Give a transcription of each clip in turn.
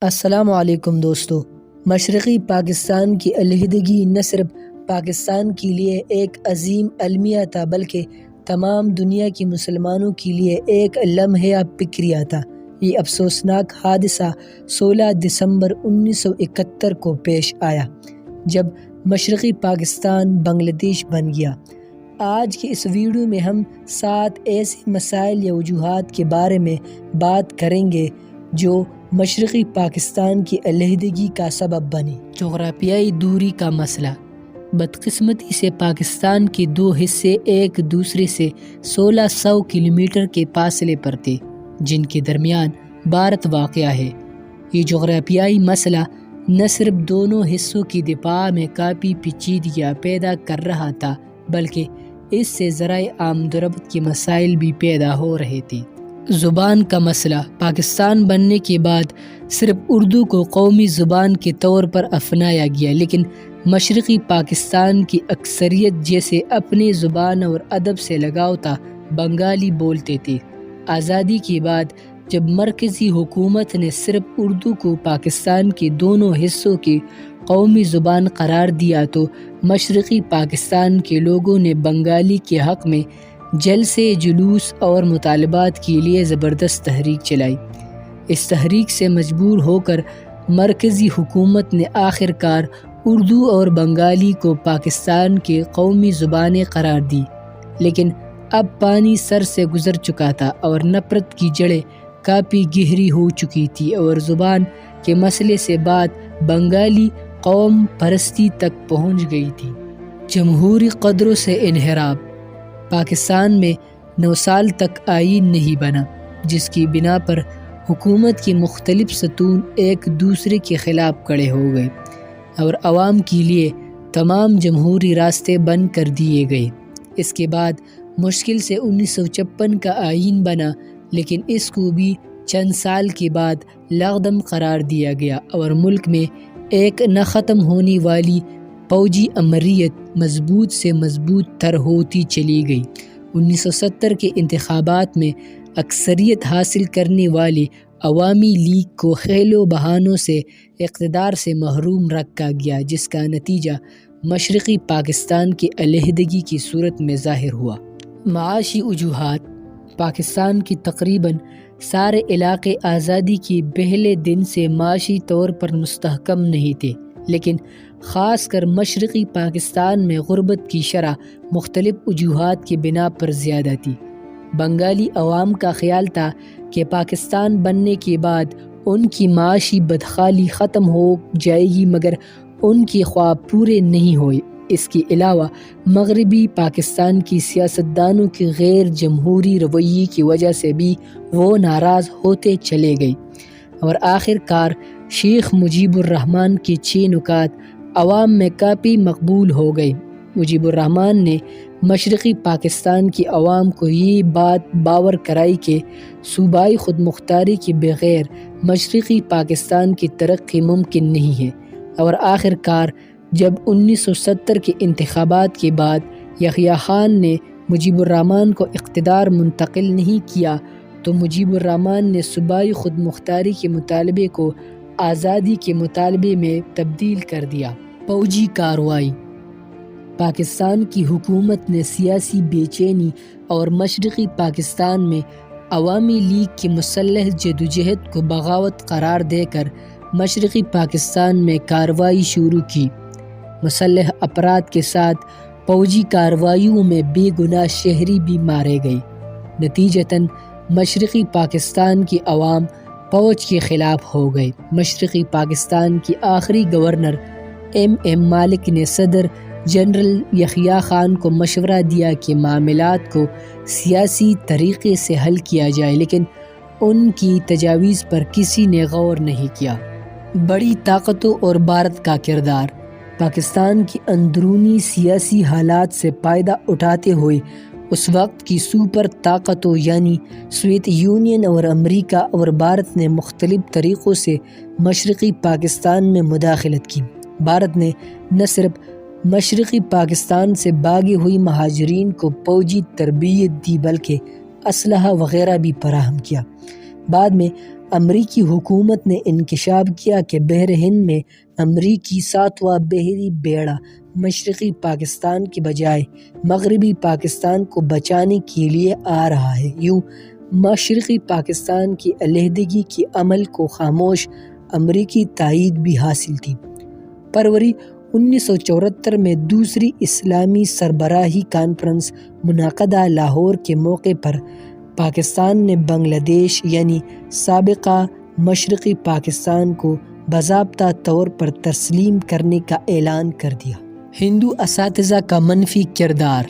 السلام علیکم دوستو۔ مشرقی پاکستان کی علیحدگی نہ صرف پاکستان کے لیے ایک عظیم المیہ تھا بلکہ تمام دنیا کے مسلمانوں کے لیے ایک لمحہ فکریہ تھا۔ یہ افسوسناک حادثہ 16 دسمبر 1971 کو پیش آیا جب مشرقی پاکستان بنگلہ دیش بن گیا۔ آج کے اس ویڈیو میں ہم 7 ایسے مسائل یا وجوہات کے بارے میں بات کریں گے جو مشرقی پاکستان کی علیحدگی کا سبب بنی۔ جغرافیائی دوری کا مسئلہ۔ بدقسمتی سے پاکستان کے 2 حصے ایک دوسرے سے 1600 کلومیٹر کے فاصلے پر تھے جن کے درمیان بھارت واقع ہے۔ یہ جغرافیائی مسئلہ نہ صرف دونوں حصوں کی دفاع میں کافی پیچیدگیاں پیدا کر رہا تھا بلکہ اس سے ذرائع آمد و رفت کے مسائل بھی پیدا ہو رہے تھے۔ زبان کا مسئلہ۔ پاکستان بننے کے بعد صرف اردو کو قومی زبان کے طور پر اپنایا گیا، لیکن مشرقی پاکستان کی اکثریت جیسے اپنی زبان اور ادب سے لگاؤ تھا بنگالی بولتے تھے۔ آزادی کے بعد جب مرکزی حکومت نے صرف اردو کو پاکستان کے دونوں حصوں کی قومی زبان قرار دیا تو مشرقی پاکستان کے لوگوں نے بنگالی کے حق میں جلسے، جلوس اور مطالبات کے لیے زبردست تحریک چلائی۔ اس تحریک سے مجبور ہو کر مرکزی حکومت نے آخر کار اردو اور بنگالی کو پاکستان کی قومی زبانیں قرار دی، لیکن اب پانی سر سے گزر چکا تھا اور نفرت کی جڑیں کافی گہری ہو چکی تھی اور زبان کے مسئلے سے بات بنگالی قوم پرستی تک پہنچ گئی تھی۔ جمہوری قدروں سے انحراف۔ پاکستان میں 9 سال تک آئین نہیں بنا، جس کی بنا پر حکومت کے مختلف ستون ایک دوسرے کے خلاف کھڑے ہو گئے اور عوام کے لیے تمام جمہوری راستے بند کر دیے گئے۔ اس کے بعد مشکل سے 1956 کا آئین بنا، لیکن اس کو بھی چند سال کے بعد لغدم قرار دیا گیا اور ملک میں ایک نہ ختم ہونے والی فوجی امریت مضبوط سے مضبوط تر ہوتی چلی گئی۔ 1970 کے انتخابات میں اکثریت حاصل کرنے والی عوامی لیگ کو حیل و بہانوں سے اقتدار سے محروم رکھا گیا، جس کا نتیجہ مشرقی پاکستان کی علیحدگی کی صورت میں ظاہر ہوا۔ معاشی وجوہات۔ پاکستان کے تقریباً سارے علاقے آزادی کے پہلے دن سے معاشی طور پر مستحکم نہیں تھے، لیکن خاص کر مشرقی پاکستان میں غربت کی شرح مختلف وجوہات کی بنا پر زیادہ تھی۔ بنگالی عوام کا خیال تھا کہ پاکستان بننے کے بعد ان کی معاشی بدحالی ختم ہو جائے گی، مگر ان کے خواب پورے نہیں ہوئے۔ اس کے علاوہ مغربی پاکستان کی سیاستدانوں کے غیر جمہوری رویے کی وجہ سے بھی وہ ناراض ہوتے چلے گئے اور آخر کار شیخ مجیب الرحمن کے 6 نکات عوام میں کافی مقبول ہو گئے۔ مجیب الرحمن نے مشرقی پاکستان کی عوام کو یہ بات باور کرائی کہ صوبائی خود مختاری کے بغیر مشرقی پاکستان کی ترقی ممکن نہیں ہے، اور آخر کار جب 1970 کے انتخابات کے بعد یحییٰ خان نے مجیب الرحمن کو اقتدار منتقل نہیں کیا تو مجیب الرحمن نے صوبائی خود مختاری کے مطالبے کو آزادی کے مطالبے میں تبدیل کر دیا۔ فوجی کارروائی۔ پاکستان کی حکومت نے سیاسی بے چینی اور مشرقی پاکستان میں عوامی لیگ کی مسلح جدوجہد کو بغاوت قرار دے کر مشرقی پاکستان میں کارروائی شروع کی۔ مسلح افراد کے ساتھ فوجی کارروائیوں میں بے گناہ شہری بھی مارے گئے۔ نتیجتاً مشرقی پاکستان کی عوام فوج کے خلاف ہو گئے۔ مشرقی پاکستان کی آخری گورنر ایم مالک نے صدر جنرل یحییٰ خان کو مشورہ دیا کہ معاملات کو سیاسی طریقے سے حل کیا جائے، لیکن ان کی تجاویز پر کسی نے غور نہیں کیا۔ بڑی طاقتوں اور بھارت کا کردار۔ پاکستان کی اندرونی سیاسی حالات سے فائدہ اٹھاتے ہوئے اس وقت کی سپر طاقتوں یعنی سوویت یونین اور امریکہ اور بھارت نے مختلف طریقوں سے مشرقی پاکستان میں مداخلت کی۔ بھارت نے نہ صرف مشرقی پاکستان سے بھاگے ہوئے مہاجرین کو فوجی تربیت دی بلکہ اسلحہ وغیرہ بھی فراہم کیا۔ بعد میں امریکی حکومت نے انکشاف کیا کہ بحر ہند میں امریکی 7واں بحری بیڑا مشرقی پاکستان کے بجائے مغربی پاکستان کو بچانے کے لیے آ رہا ہے۔ یوں مشرقی پاکستان کی علیحدگی کے عمل کو خاموش امریکی تائید بھی حاصل تھی۔ فروری 1974 میں دوسری اسلامی سربراہی کانفرنس منعقدہ لاہور کے موقع پر پاکستان نے بنگلہ دیش یعنی سابقہ مشرقی پاکستان کو باضابطہ طور پر تسلیم کرنے کا اعلان کر دیا۔ ہندو اساتذہ کا منفی کردار۔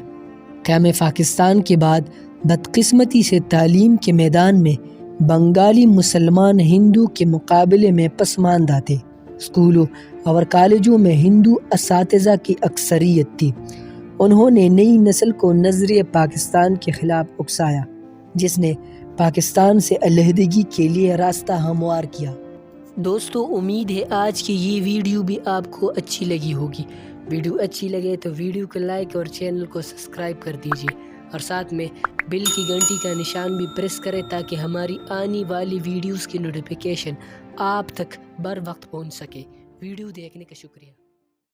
قیام پاکستان کے بعد بدقسمتی سے تعلیم کے میدان میں بنگالی مسلمان ہندو کے مقابلے میں پسماندہ تھے۔ اسکولوں اور کالجوں میں ہندو اساتذہ کی اکثریت تھی۔ انہوں نے نئی نسل کو نظریہ پاکستان کے خلاف اکسایا، جس نے پاکستان سے علیحدگی کے لیے راستہ ہموار کیا۔ دوستو، امید ہے آج کی یہ ویڈیو بھی آپ کو اچھی لگی ہوگی۔ ویڈیو اچھی لگے تو ویڈیو کو لائک اور چینل کو سبسکرائب کر دیجیے، اور ساتھ میں بیل کی گھنٹی کا نشان بھی پریس کریں تاکہ ہماری آنے والی ویڈیوز کی نوٹیفیکیشن آپ تک بر وقت پہنچ سکے۔ ویڈیو دیکھنے کا شکریہ۔